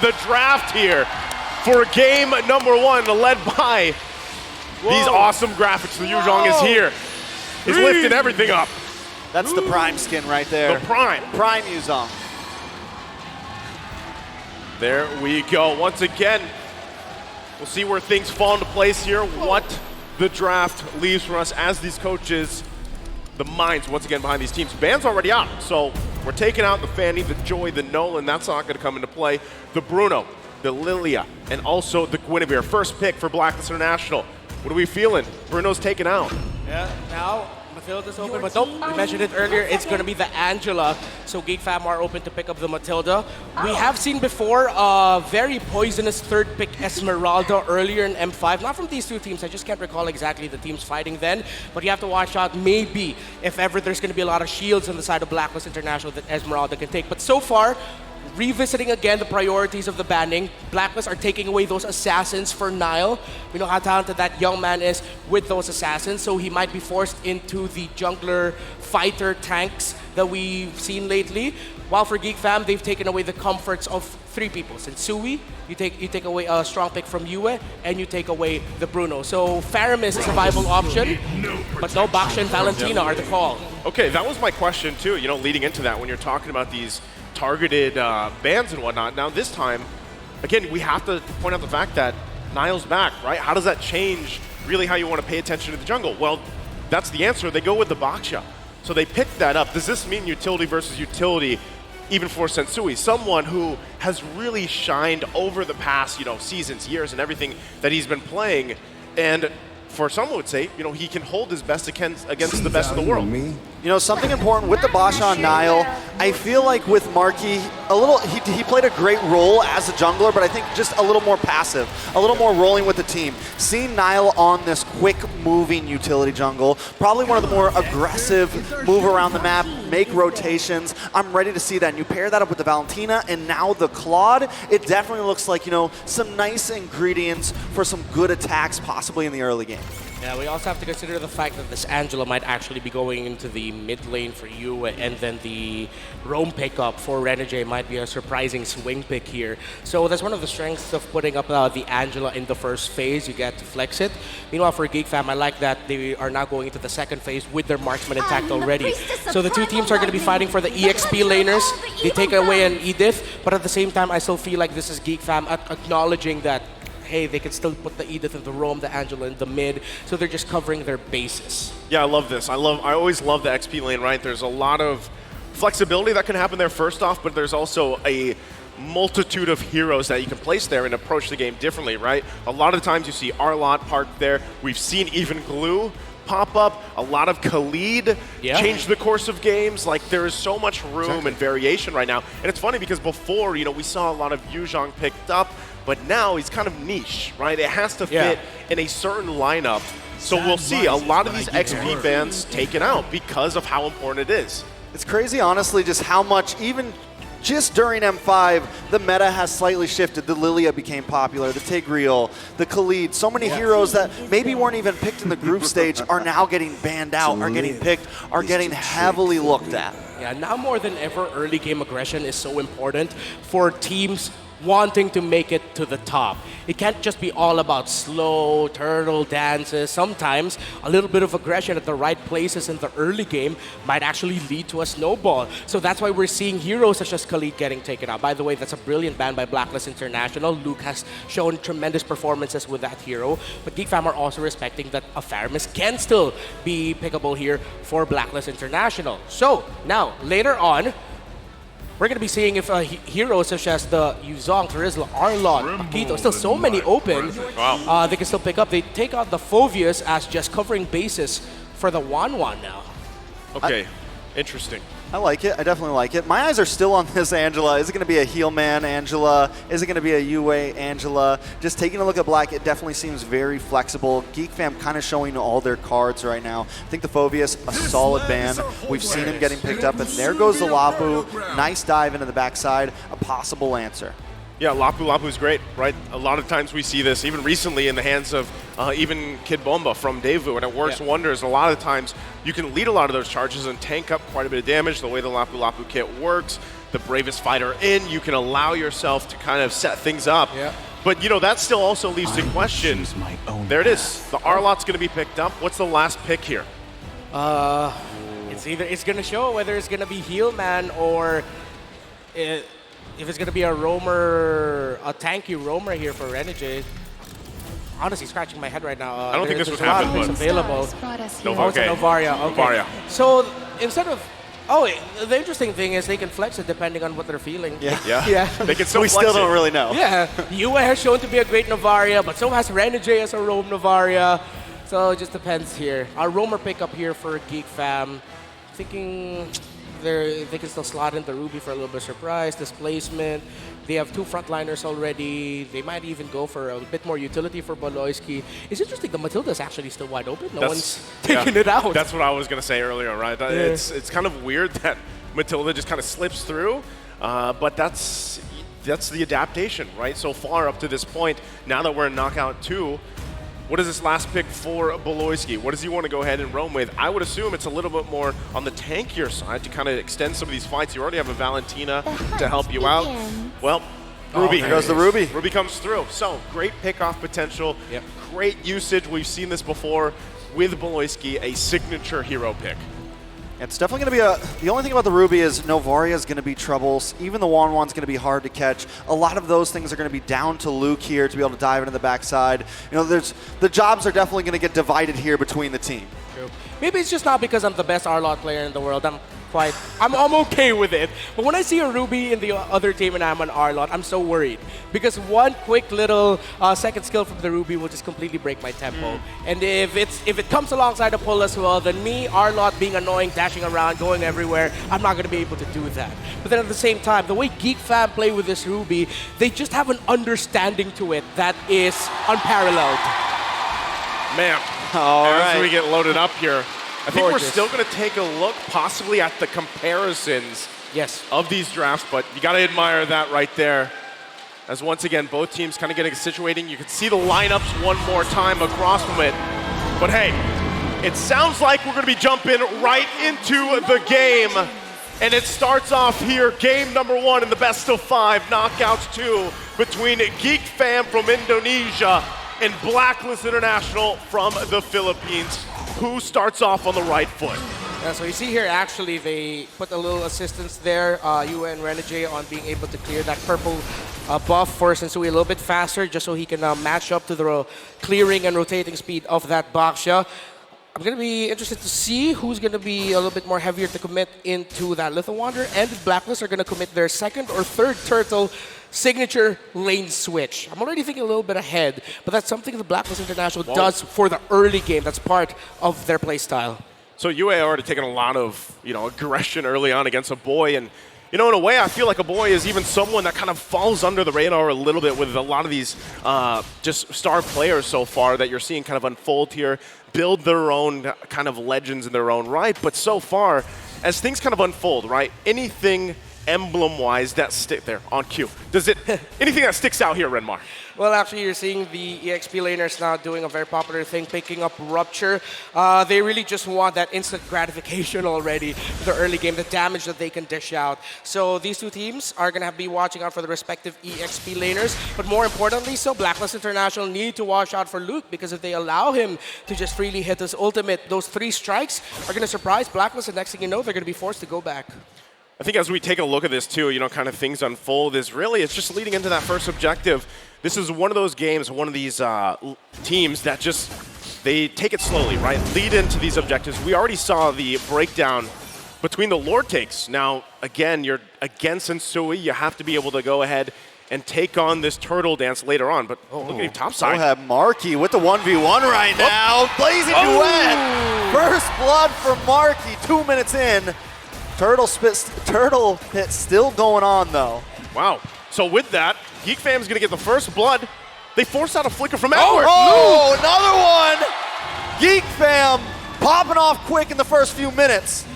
the draft here for game number 1, led by these awesome graphics. The Yuzhong is here. He's lifting everything up. That's the Prime skin right there. The Prime. Prime Yuzhong. There we go. Once again, we'll see where things fall into place here, what the draft leaves for us as these coaches, the minds once again behind these teams. Ban's already out, so we're taking out the Fanny, the Joy, the Nolan. That's not going to come into play. The Bruno, the Lilia, and also the Guinevere. First pick for Blacklist International. What are we feeling? Bruno's taken out. Yeah, now Matilda's open, but nope, we mentioned it earlier, it's going to be the Angela, so GEEK fam are open to pick up the Matilda. We have seen before a very poisonous third pick Esmeralda earlier in M5, not from these two teams, I just can't recall exactly the teams fighting then, but you have to watch out maybe if ever there's going to be a lot of shields on the side of Blacklist International that Esmeralda can take, but so far, revisiting again the priorities of the banning, Blacklist are taking away those assassins for Nile. We know how talented that young man is with those assassins, so he might be forced into the jungler fighter tanks that we've seen lately. While for GEEK fam, they've taken away the comforts of 3 people. Since Sui, you take away a strong pick from Yue, and you take away the Bruno. So Farum is a survival option, but no, Baksha and Valentina are the call. Okay, that was my question too, you know, leading into that when you're talking about these targeted bans and whatnot. Now this time, again, we have to point out the fact that Nile's back, right? How does that change really how you want to pay attention to the jungle? Well, that's the answer. They go with the Baksha. So they picked that up. Does this mean utility versus utility even for Sensui? Someone who has really shined over the past, you know, seasons, years, and everything that he's been playing. And for some would say, you know, he can hold his best against the best of the world. You know, something important with the Baksha on Nile, I feel like with Marky, he played a great role as a jungler, but I think just a little more passive, a little more rolling with the team. Seeing Nile on this quick moving utility jungle, probably one of the more aggressive, move around the map, make rotations. I'm ready to see that. And you pair that up with the Valentina and now the Claude, it definitely looks like, you know, some nice ingredients for some good attacks possibly in the early game. Yeah, we also have to consider the fact that this Angela might actually be going into the mid lane for you, and then the roam pickup for Renegade might be a surprising swing pick here. So that's one of the strengths of putting up the Angela in the first phase. You get to flex it. Meanwhile, for GEEK fam, I like that they are now going into the second phase with their marksman intact already. So the two teams are going to be fighting for the EXP laners. They take away an Edith, but at the same time, I still feel like this is GEEK fam acknowledging that hey, they can still put the Edith in the roam, the Angela in the mid, so they're just covering their bases. Yeah, I love this. I always love the XP lane, right? There's a lot of flexibility that can happen there first off, but there's also a multitude of heroes that you can place there and approach the game differently, right? A lot of times you see Arlott parked there. We've seen even Glue pop up. A lot of Khalid change the course of games. Like, there is so much room and variation right now. And it's funny because before, you know, we saw a lot of Yuzhong picked up, but now he's kind of niche, right? It has to fit in a certain lineup. So we'll see a lot of these XP bans taken out because of how important it is. It's crazy, honestly, just how much, even just during M5, the meta has slightly shifted. The Lilia became popular, the Tigreal, the Khalid. So many heroes that maybe weren't even picked in the group stage are now getting banned out, are getting picked, are getting heavily looked at. Yeah, now more than ever, early game aggression is so important for teams wanting to make it to the top. It can't just be all about slow turtle dances. Sometimes a little bit of aggression at the right places in the early game might actually lead to a snowball. So that's why we're seeing heroes such as Khalid getting taken out. By the way, that's a brilliant ban by Blacklist International. Luke has shown tremendous performances with that hero. But GEEK fam are also respecting that a Faramis can still be pickable here for Blacklist International. So now, later on, we're going to be seeing if heroes such as the Yuzhong, Terizla, Arlott, Akito, still so many open, they can still pick up. They take out the Phoveus as just covering bases for the Wanwan now. Okay, interesting. I like it. I definitely like it. My eyes are still on this Angela. Is it going to be a heel man Angela? Is it going to be a Yue Angela? Just taking a look at Black, it definitely seems very flexible. GEEK fam kind of showing all their cards right now. I think the Phoveus, a solid ban. We've seen him getting picked up, and there goes the Lapu. Nice dive into the backside. A possible answer. Yeah, Lapu's great, right? A lot of times we see this, even recently in the hands of even Kid Bomba from Daewoo, and it works wonders. A lot of times you can lead a lot of those charges and tank up quite a bit of damage the way the Lapu kit works. the bravest fighter in. You can allow yourself to kind of set things up. Yeah. But, you know, that still also leaves the question. There it is. The Arlot's going to be picked up. What's the last pick here? It's going to show whether it's going to be Heal Man or if it's going to be a roamer, a tanky roamer here for Renegade. Honestly, scratching my head right now. I don't think this would there's a lot happen, of but picks available. Nova, okay. Novaria, okay. Novaria. So instead of, the interesting thing is they can flex it depending on what they're feeling. Yeah. They can still We flex still don't it. really know. Yeah, Yue has shown to be a great Novaria, but so has Renegade as a roam Novaria. So it just depends here. Our roamer pickup here for Geek Fam. Thinking they can still slot in the Ruby for a little bit of surprise, displacement. They have 2 frontliners already. They might even go for a bit more utility for Boloyski. It's interesting, the Matilda is actually still wide open. No one's taking it out. That's what I was going to say earlier, right? It's kind of weird that Matilda just kind of slips through, but that's the adaptation, right? So far up to this point, now that we're in Knockout 2, what is this last pick for Boloyski? What does he want to go ahead and roam with? I would assume it's a little bit more on the tankier side to kind of extend some of these fights. You already have a Valentina to help you out. Well, Ruby. There goes the Ruby. Ruby comes through. So, great pick-off potential. Yep. Great usage. We've seen this before with Boloyski, a signature hero pick. It's definitely going to be the only thing about the Ruby is Novaria is going to be troubles. Even the Wanwan's going to be hard to catch. A lot of those things are going to be down to Luke here to be able to dive into the backside. You know, the jobs are definitely going to get divided here between the team. True. Maybe it's just not because I'm the best Arlot player in the world. I'm okay with it. But when I see a Ruby in the other team and I'm an Arlot, I'm so worried. Because one quick little second skill from the Ruby will just completely break my tempo. And if it comes alongside a pull as well, then me, Arlot, being annoying, dashing around, going everywhere, I'm not going to be able to do that. But then at the same time, the way Geek Fam play with this Ruby, they just have an understanding to it that is unparalleled. Man, as we get loaded up here, I think we're still going to take a look possibly at the comparisons of these drafts, but you got to admire that right there. As once again, both teams kind of getting situating. You can see the lineups one more time across from it. But hey, it sounds like we're going to be jumping right into the game. And it starts off here, game number 1 in the best of 5, knockouts 2 between Geek Fam from Indonesia and Blacklist International from the Philippines. Who starts off on the right foot? Yeah, so you see here, actually, they put a little assistance there, Yue and Renegade, on being able to clear that purple buff for Sensui a little bit faster, just so he can match up to the clearing and rotating speed of that Baksha. I'm going to be interested to see who's going to be a little bit more heavier to commit into that Little Wander, and the Blacklist are going to commit their second or third turtle signature lane switch. I'm already thinking a little bit ahead, but that's something the Blacklist International does for the early game. That's part of their play style. So Yue already taken a lot of aggression early on against a boy, and in a way, I feel like a boy is even someone that kind of falls under the radar a little bit with a lot of these just star players so far that you're seeing kind of unfold here, build their own kind of legends in their own right. But so far, as things kind of unfold, right, anything emblem-wise that stick there on cue. Does it anything that sticks out here, Renmar? Well, actually, you're seeing the EXP laners now doing a very popular thing, picking up Rupture. They really just want that instant gratification already for the early game, the damage that they can dish out. So these two teams are going to be watching out for the respective EXP laners. But more importantly, so Blacklist International need to watch out for Luke, because if they allow him to just freely hit his ultimate, those 3 strikes are going to surprise Blacklist, and next thing you know, they're going to be forced to go back. I think as we take a look at this too, kind of things unfold, it's just leading into that first objective. This is one of those games, one of these teams that they take it slowly, right? Lead into these objectives. We already saw the breakdown between the Lord takes. Now, again, you're against Sensui. You have to be able to go ahead and take on this turtle dance later on. But look at him topside. We'll have Marky with the 1v1 right now. Blazing duet. First blood for Marky 2 minutes in. Turtle pit still going on, though. Wow. So with that, Geek Fam's going to get the first blood. They force out a flicker from Edward. Oh, another one. Geek Fam popping off quick in the first few minutes.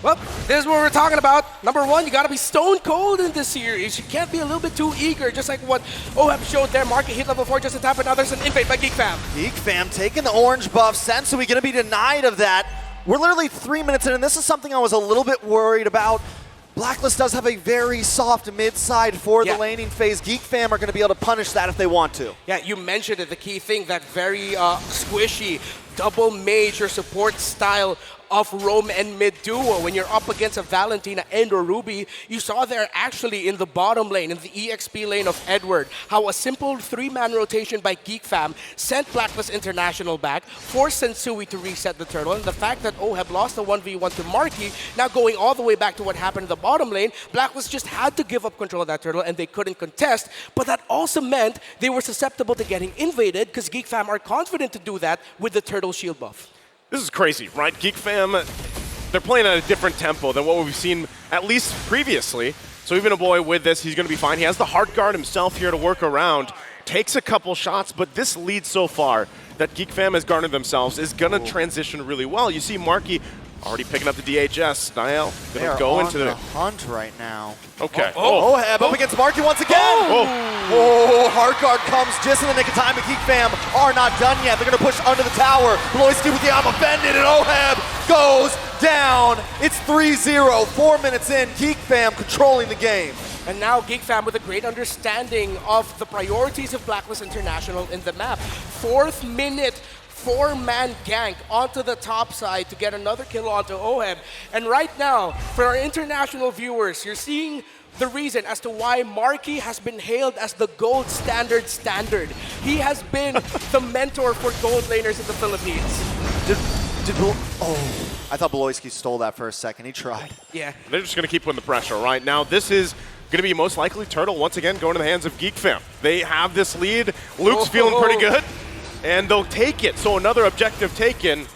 Well, this is what we're talking about. Number 1, you got to be stone cold in this series. You can't be a little bit too eager, just like what Oheb showed there. Marky hit level 4 just in time, but now there's an invade by Geek Fam. Geek Fam taking the orange buff. Sensui going to be denied of that. We're literally 3 minutes in, and this is something I was a little bit worried about. Blacklist does have a very soft mid-side for the laning phase. GEEK fam are going to be able to punish that if they want to. Yeah, you mentioned it, the key thing, that very squishy, double major support style of roam and mid duo. When you're up against a Valentina and or Ruby, you saw there actually in the bottom lane, in the EXP lane of Edward, how a simple 3-man rotation by GEEK fam sent Blacklist International back, forced Sensui to reset the turtle, and the fact that OHEB lost the 1v1 to Marky, now going all the way back to what happened in the bottom lane, Blacklist just had to give up control of that turtle and they couldn't contest, but that also meant they were susceptible to getting invaded because GEEK fam are confident to do that with the turtle shield buff. This is crazy, right? GEEK fam, they're playing at a different tempo than what we've seen at least previously. So even a boy with this, he's going to be fine. He has the heart guard himself here to work around. Takes a couple shots, but this lead so far that GEEK fam has garnered themselves is going to transition really well. You see Marky already picking up the DHS. Niall going to go into the hunt right now. Okay. OHEB up against Marky once again. Heart guard comes just in the nick of time, but GEEK fam are not done yet. They're going to push under the tower. Bloisky with the I'm offended, and OHEB goes down. It's 3-0, 4 minutes in. GEEK fam controlling the game. And now GEEK fam with a great understanding of the priorities of Blacklist International in the map. 4th minute, 4-man gank onto the top side to get another kill onto OHEB. And right now, for our international viewers, you're seeing the reason as to why Marky has been hailed as the gold standard. He has been the mentor for gold laners in the Philippines. I thought Bloisky stole that for a second. He tried. Yeah. They're just going to keep putting the pressure right now. This is going to be most likely Turtle once again going to the hands of GEEK fam. They have this lead. Luke's feeling pretty good, and they'll take it. So another objective taken.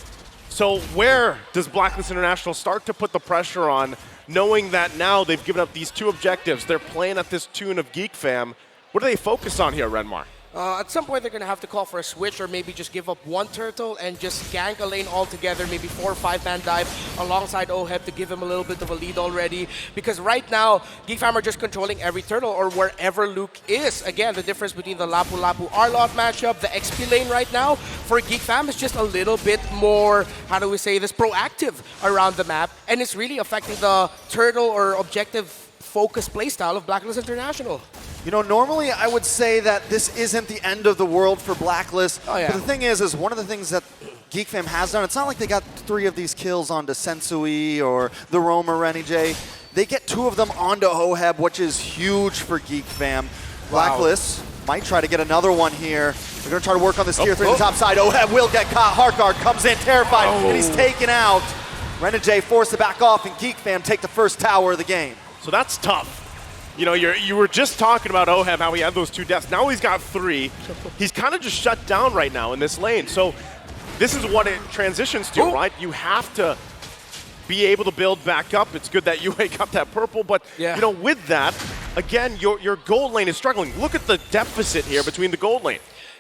So where does Blacklist International start to put the pressure on, knowing that now they've given up these 2 objectives? They're playing at this tune of GEEK fam. What do they focus on here, Renmar? At some point, they're going to have to call for a switch or maybe just give up 1 turtle and just gank a lane altogether, maybe 4 or 5-man dive alongside OHEB to give him a little bit of a lead already. Because right now, GEEK fam are just controlling every turtle or wherever Luke is. Again, the difference between the Lapu-Lapu Arlot matchup, the XP lane right now, for GEEK fam is just a little bit more, how do we say this, proactive around the map. And it's really affecting the turtle or objective focus playstyle of Blacklist International. You know, normally I would say that this isn't the end of the world for Blacklist. But the thing is one of the things that GEEK fam has done, it's not like they got 3 of these kills onto Sensui or the Roamer Renegade. They get 2 of them onto OHEB, which is huge for GEEK fam. Blacklist might try to get another one here. They're going to try to work on this tier 3 on the top side. OHEB will get caught. Heartguard comes in terrified, and he's taken out. Renegade forced to back off, and GEEK fam take the first tower of the game. So that's tough. You know, you were just talking about OHEB, how he had those 2 deaths. Now he's got 3. He's kind of just shut down right now in this lane. So this is what it transitions to, right? You have to be able to build back up. It's good that you got that purple, but you know, with that, again, your gold lane is struggling. Look at the deficit here between the gold lane.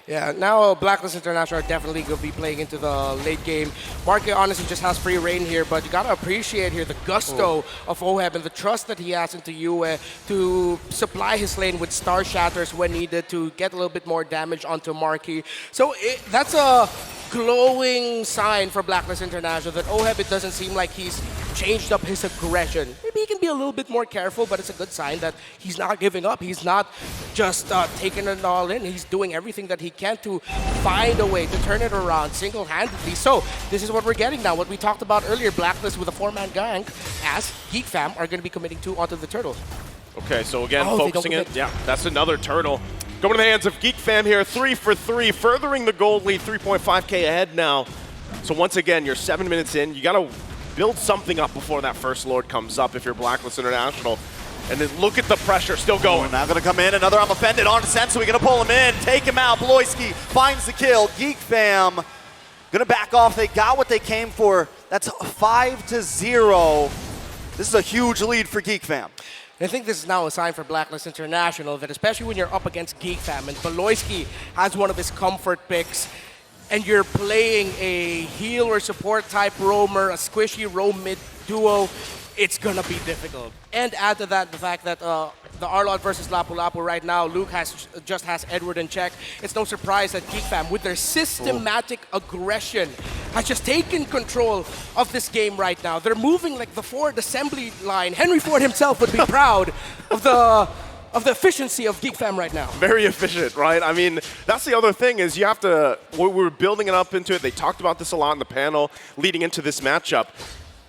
Yeah, now Blacklist International are definitely going to be playing into the late game. Marky honestly just has free reign here, but you got to appreciate here the gusto of OHEB and the trust that he has into Yue to supply his lane with Star Shatters when needed to get a little bit more damage onto Marky. So that's a glowing sign for Blacklist International that OHEB, it doesn't seem like he's changed up his aggression. Maybe he can be a little bit more careful, but it's a good sign that he's not giving up. He's not just taking it all in. He's doing everything that he can to find a way to turn it around single-handedly. So this is what we're getting now. What we talked about earlier, Blacklist with a 4-man gank, as GEEK fam are going to be committing 2 onto the turtle. Okay, so again, focusing it. Yeah, that's another turtle. Going to the hands of GEEK fam here, 3 for 3, furthering the gold lead, 3.5K ahead now. So once again, you're 7 minutes in. You got to build something up before that first Lord comes up if you're Blacklist International. And then look at the pressure still going. Now going to come in, another I'm offended on Sensui. We're going to pull him in, take him out. Bloisky finds the kill. GEEK fam going to back off. They got what they came for. That's 5-0. This is a huge lead for GEEK fam. I think this is now a sign for Blacklist International that especially when you're up against GEEK fam and Bloisky has one of his comfort picks and you're playing a heal or support type roamer, a squishy roam mid duo, it's gonna be difficult. And add to that the fact that the Arlot versus Lapu-Lapu right now, Luke just has Edward in check. It's no surprise that GEEK fam, with their systematic aggression, has just taken control of this game right now. They're moving like the Ford assembly line. Henry Ford himself would be proud of the efficiency of GEEK Fam right now. Very efficient, right? I mean, that's the other thing is you have to, we're building it up into it. They talked about this a lot in the panel leading into this matchup.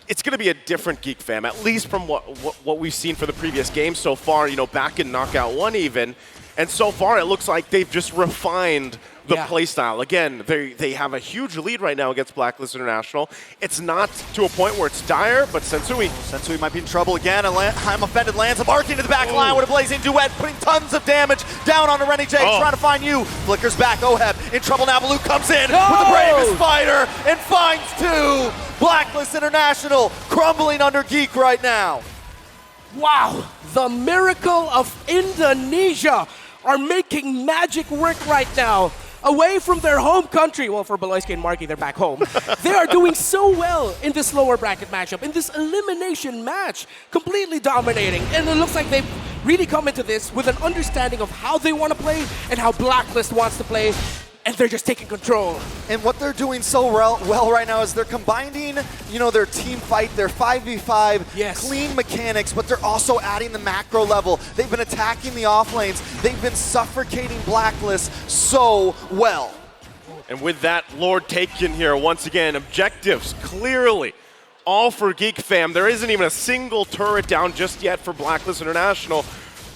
It's going to be a different GEEK Fam, at least from what we've seen for the previous games so far, back in Knockout 1 even. And so far, it looks like they've just refined the playstyle. Again, they have a huge lead right now against Blacklist International. It's not to a point where it's dire, but Sensui might be in trouble again. I'm offended. Lands a mark into the back line with a blazing duet, putting tons of damage down on the Rennie J. Trying to find you. Flickers back. Oheb in trouble now. Baloo comes in with the bravest fighter and finds two. Blacklist International crumbling under GEEK right now. Wow, the miracle of Indonesia are making magic work right now. Away from their home country, well, for BLCK and Marky, they're back home. They are doing so well in this lower bracket matchup, in this elimination match, completely dominating. And it looks like they've really come into this with an understanding of how they want to play and how Blacklist wants to play. And they're just taking control. And what they're doing so well right now is they're combining, their team fight, their 5v5, clean mechanics, but they're also adding the macro level. They've been attacking the off lanes. They've been suffocating Blacklist so well. And with that, Lord taken here once again. Objectives clearly all for GEEK Fam. There isn't even a single turret down just yet for Blacklist International.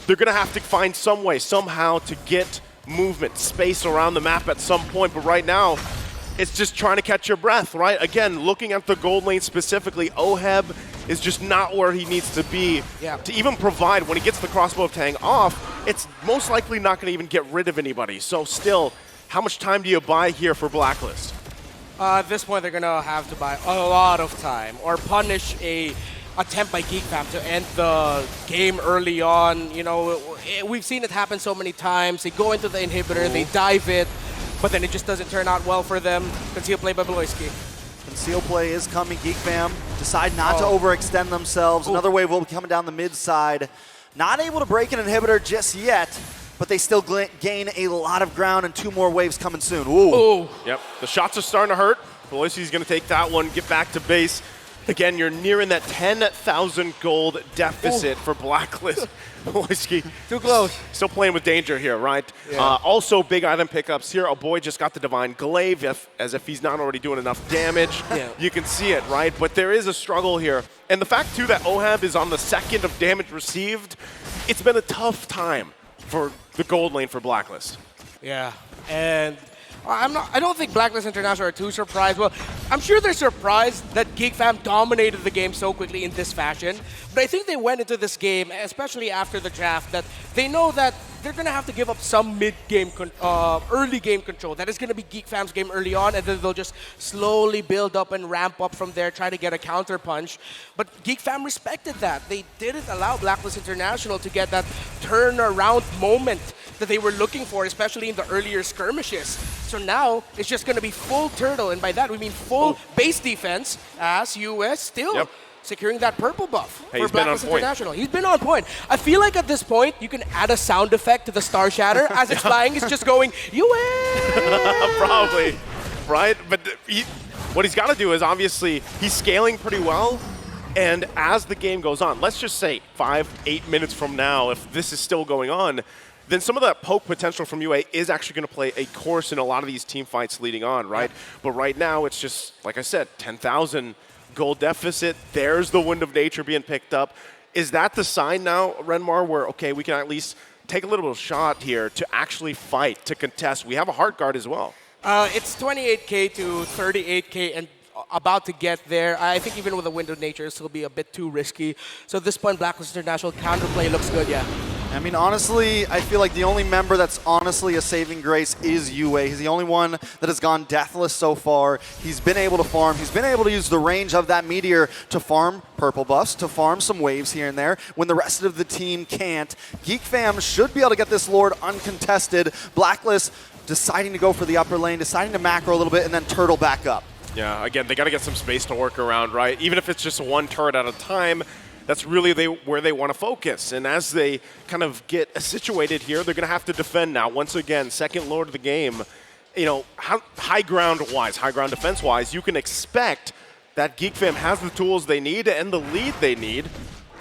They're going to have to find some way, somehow, to get movement, space around the map at some point, but right now, it's just trying to catch your breath, right? Again, looking at the gold lane specifically, Oheb is just not where he needs to be to even provide. When he gets the crossbow of Tang off, it's most likely not going to even get rid of anybody. So still, how much time do you buy here for Blacklist? At this point, they're going to have to buy a lot of time or punish a attempt by GEEK Fam to end the game early on. We've seen it happen so many times. They go into the inhibitor, they dive it, but then it just doesn't turn out well for them. Conceal play by BLCK. Conceal play is coming. GEEK Fam decide not to overextend themselves. Another wave will be coming down the mid side. Not able to break an inhibitor just yet, but they still gain a lot of ground and two more waves coming soon. Ooh. Yep, the shots are starting to hurt. BLCK's going to take that one, get back to base. Again, you're nearing that 10,000 gold deficit for Blacklist. BLCK. Too close. Still playing with danger here, right? Yeah. Also, big item pickups here. Oh boy, just got the Divine Glaive, as if he's not already doing enough damage. You can see it, right? But there is a struggle here. And the fact, too, that Oheb is on the second of damage received, it's been a tough time for the gold lane for Blacklist. Yeah, and I don't think Blacklist International are too surprised. Well, I'm sure they're surprised that GEEK Fam dominated the game so quickly in this fashion. But I think they went into this game, especially after the draft, that they know that they're going to have to give up some mid-game, early game control. That is going to be GEEK Fam's game early on, and then they'll just slowly build up and ramp up from there, try to get a counter punch. But GEEK Fam respected that. They didn't allow Blacklist International to get that turnaround moment that they were looking for, especially in the earlier skirmishes. So now it's just going to be full turtle, and by that we mean full base defense as US still securing that purple buff for Blacklist International. He's been on point. I feel like at this point you can add a sound effect to the Star Shatter as it's flying. It's just going US. Probably, right? But what he's got to do is obviously he's scaling pretty well. And as the game goes on, let's just say 5-8 minutes from now, if this is still going on, then some of that poke potential from UA is actually going to play a course in a lot of these team fights leading on, right? But right now, it's just, like I said, 10,000 gold deficit. There's the Wind of Nature being picked up. Is that the sign now, Renmar, where, okay, we can at least take a little bit of shot here to actually fight, to contest? We have a Heart Guard as well. It's 28K to 38K, and about to get there. I think even with the Wind of Nature, this will be a bit too risky. So at this point, Blacklist International counterplay looks good, I mean, honestly, I feel like the only member that's honestly a saving grace is UA. He's the only one that has gone deathless so far. He's been able to farm. He's been able to use the range of that meteor to farm purple buffs, to farm some waves here and there when the rest of the team can't. GEEK Fam should be able to get this Lord uncontested. Blacklist deciding to go for the upper lane, deciding to macro a little bit, and then turtle back up. Yeah, again, they got to get some space to work around, right? Even if it's just one turret at a time, that's really where they want to focus. And as they kind of get situated here, they're going to have to defend now. Once again, second Lord of the game. high ground defense-wise, you can expect that GEEK Fam has the tools they need and the lead they need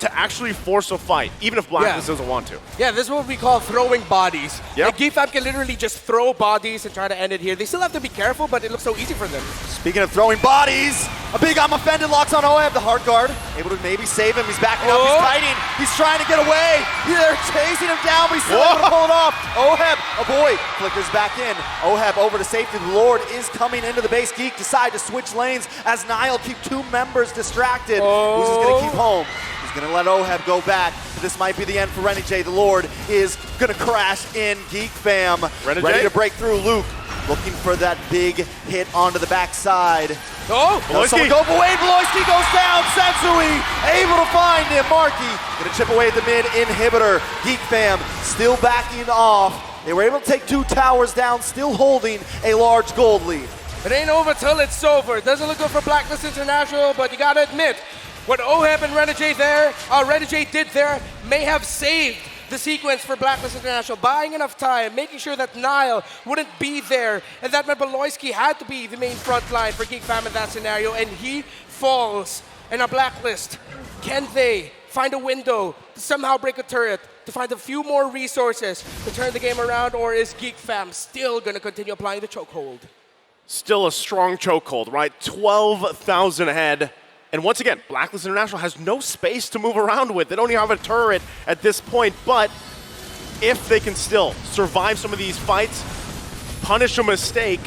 to actually force a fight, even if Blacklist doesn't want to. Yeah, this is what we call throwing bodies. Yep. Like, GEEK Fam can literally just throw bodies and try to end it here. They still have to be careful, but it looks so easy for them. Speaking of throwing bodies, a big I'm offended locks on Oheb, the hard guard. Able to maybe save him. He's backing up, he's fighting. He's trying to get away. They're chasing him down, but he's still able to pull it off. Oheb, a boy, flickers back in. Oheb over to safety. The Lord is coming into the base. GEEK decide to switch lanes as Nile keep 2 members distracted. Who's just gonna keep home? He's gonna let Oheb go back, but this might be the end for Renegade. The Lord is gonna crash in. GEEK Fam ready to break through. Luke looking for that big hit onto the backside. Someone go away. BLCK goes down. Sensui able to find him. Marky gonna chip away at the mid inhibitor. GEEK Fam still backing off. They were able to take 2 towers down, still holding a large gold lead. It ain't over till it's over. It doesn't look good for Blacklist International, but you gotta admit, what Oheb and Renegade did there may have saved the sequence for Blacklist International, buying enough time, making sure that Nile wouldn't be there, and that meant BLCK had to be the main front line for GEEK Fam in that scenario, and he falls in a Blacklist. Can they find a window to somehow break a turret, to find a few more resources to turn the game around, or is GEEK Fam still going to continue applying the chokehold? Still a strong chokehold, right? 12,000 ahead. And once again, Blacklist International has no space to move around with. They don't even have a turret at this point, but if they can still survive some of these fights, punish a mistake,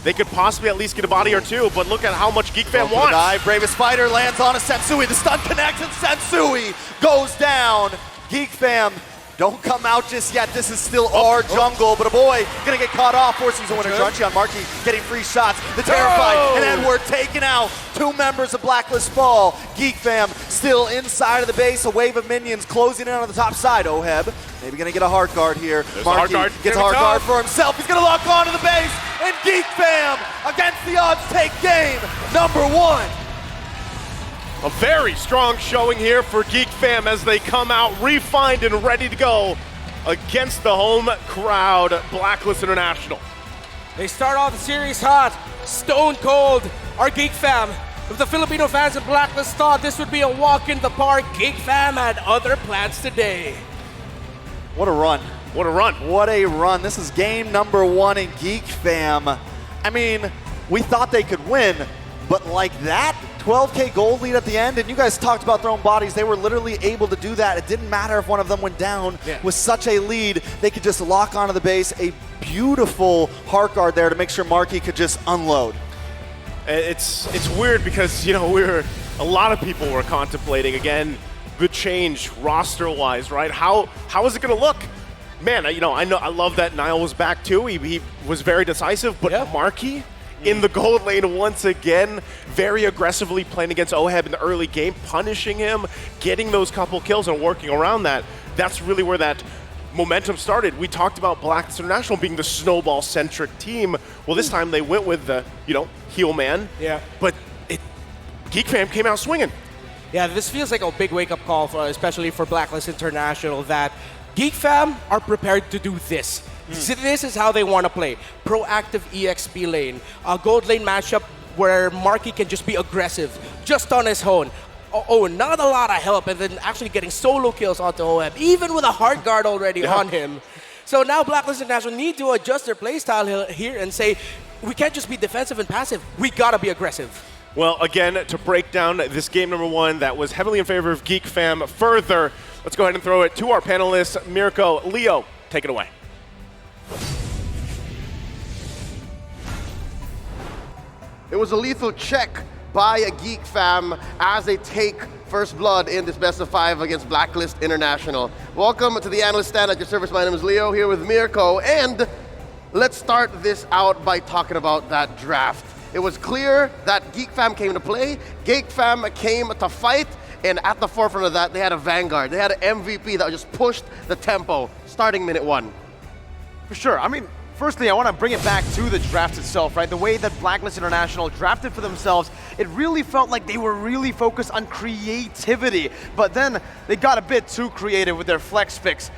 they could possibly at least get a body or 2, but look at how much GEEK Fam wants. Dive, Bravest Fighter lands on a Sensui. The stun connects and Sensui goes down. GEEK Fam, don't come out just yet. This is still our jungle, but a boy gonna get caught off, forcing a winner. Grunchi on Marky getting free shots. The Terrified and Edward taken out. 2 members of Blacklist fall. GEEK Fam still inside of the base. A wave of minions closing in on the top side. Oheb maybe gonna get a hard guard here. Marky gets a hard guard for himself. He's gonna lock onto the base, and GEEK Fam against the odds take game number 1. A very strong showing here for GEEK Fam as they come out refined and ready to go against the home crowd, Blacklist International. They start off the series hot, stone cold. Our GEEK Fam, if the Filipino fans of Blacklist thought this would be a walk in the park, GEEK Fam had other plans today. What a run. What a run. What a run. This is game number 1 in GEEK Fam. I mean, we thought they could win, but like that, 12K gold lead at the end, and you guys talked about throwing bodies. They were literally able to do that. It didn't matter if one of them went down. With such a lead, they could just lock onto the base. A beautiful heart guard there to make sure Marky could just unload. It's weird because, a lot of people were contemplating, again, the change roster-wise, right? How is it going to look? Man, I love that Nile was back too. He was very decisive, but Marky in the gold lane once again, very aggressively playing against Oheb in the early game, punishing him, getting those couple kills and working around that. That's really where that momentum started. We talked about Blacklist International being the snowball-centric team. Well, this time they went with the, heel man. Yeah. But GEEK Fam came out swinging. Yeah, this feels like a big wake-up call, especially for Blacklist International, that GEEK Fam are prepared to do this. So this is how they want to play. Proactive EXP lane. A gold lane matchup where Marky can just be aggressive, just on his own. Not a lot of help, and then actually getting solo kills onto Oheb, even with a hard guard already on him. So now Blacklist International need to adjust their playstyle here and say, we can't just be defensive and passive. We got to be aggressive. Well, again, to break down this game number 1 that was heavily in favor of GEEK Fam further, let's go ahead and throw it to our panelists. Mirko, Leo, take it away. It was a lethal check by a GEEK Fam as they take first blood in this best of 5 against Blacklist International. Welcome to the analyst stand at your service. My name is Leo, here with Mirko, and let's start this out by talking about that draft. It was clear that GEEK Fam came to play, GEEK Fam came to fight, and at the forefront of that, they had a Vanguard. They had an MVP that just pushed the tempo starting minute 1. For sure. I mean, firstly, I want to bring it back to the draft itself, right? The way that Blacklist International drafted for themselves, it really felt like they were really focused on creativity. But then they got a bit too creative with their flex picks.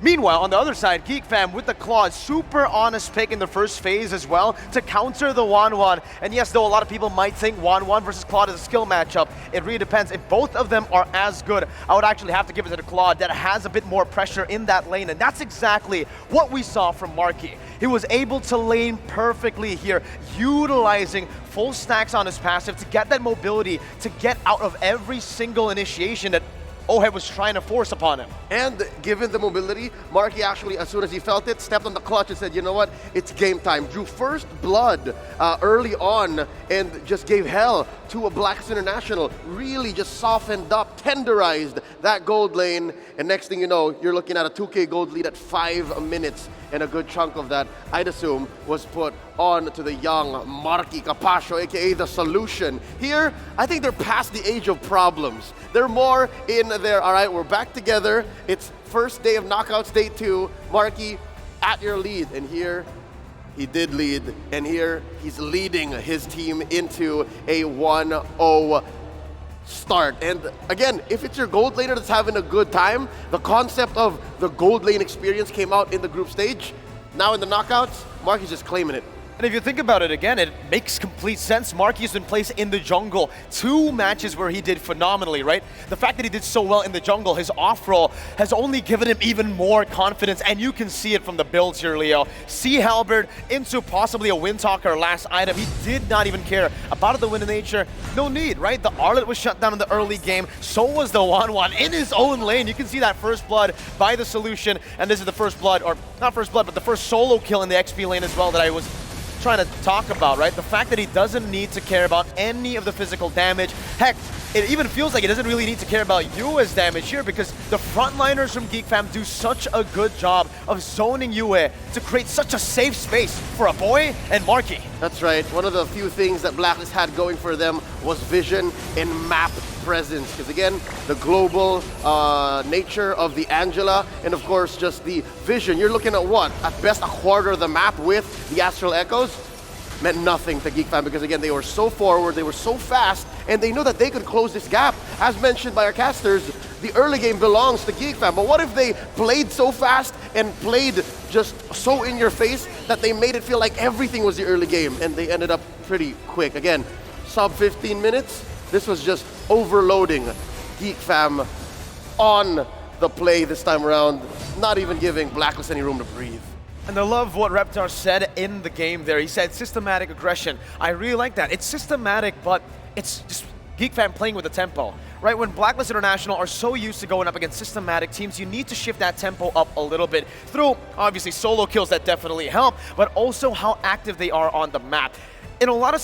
Meanwhile, on the other side, GEEK fam with the Claw, super honest pick in the first phase as well to counter the 1-1. And yes, though a lot of people might think 1-1 versus Claude is a skill matchup, it really depends. If both of them are as good, I would actually have to give it to the Claude that has a bit more pressure in that lane, and that's exactly what we saw from Marky. He was able to lane perfectly here, utilizing full stacks on his passive to get that mobility, to get out of every single initiation that Ohead was trying to force upon him. And given the mobility, Marky actually, as soon as he felt it, stepped on the clutch and said, you know what, it's game time. Drew first blood early on and just gave hell to a Blacklist International. Really just softened up, tenderized that gold lane. And next thing you know, you're looking at a 2K gold lead at 5 minutes. And a good chunk of that, I'd assume, was put on to the young Marky Capacio, aka the solution. Here, I think they're past the age of problems. They're more in there, all right, we're back together. It's first day of knockouts, day 2. Marky at your lead. And here, he did lead. And here, he's leading his team into a 1-0 start. And again, if it's your gold laner that's having a good time, the concept of the gold lane experience came out in the group stage. Now in the knockouts, Marky's just claiming it. And if you think about it again, it makes complete sense. Marky's been placed in the jungle. 2 matches where he did phenomenally, right? The fact that he did so well in the jungle, his off-roll has only given him even more confidence, and you can see it from the builds here, Leo. Sea Halberd into possibly a Windtalker last item. He did not even care about the Wind of Nature. No need, right? The Arlet was shut down in the early game. So was the 1-1 in his own lane. You can see that first blood by the solution, and this is the first blood, or not first blood, but the first solo kill in the XP lane as well that I was trying to talk about, right? The fact that he doesn't need to care about any of the physical damage. Heck, it even feels like he doesn't really need to care about Yue's damage here because the frontliners from GEEK fam do such a good job of zoning Yue to create such a safe space for a boy and Marky. That's right. One of the few things that Blacklist had going for them was vision and map presence. Because again, the global nature of the Angela and of course just the vision. You're looking at what? At best a quarter of the map with the Astral Echoes. Meant nothing to GEEK fam because again, they were so forward, they were so fast, and they knew that they could close this gap. As mentioned by our casters, the early game belongs to GEEK fam. But what if they played so fast and played just so in your face that they made it feel like everything was the early game and they ended up pretty quick. Again, sub 15 minutes, this was just overloading GEEK fam on the play this time around, not even giving Blacklist any room to breathe. And I love what Reptar said in the game there. He said systematic aggression. I really like that. It's systematic, but it's just GEEK fam playing with the tempo, right? When Blacklist International are so used to going up against systematic teams, you need to shift that tempo up a little bit through, obviously, solo kills that definitely help, but also how active they are on the map. In a lot of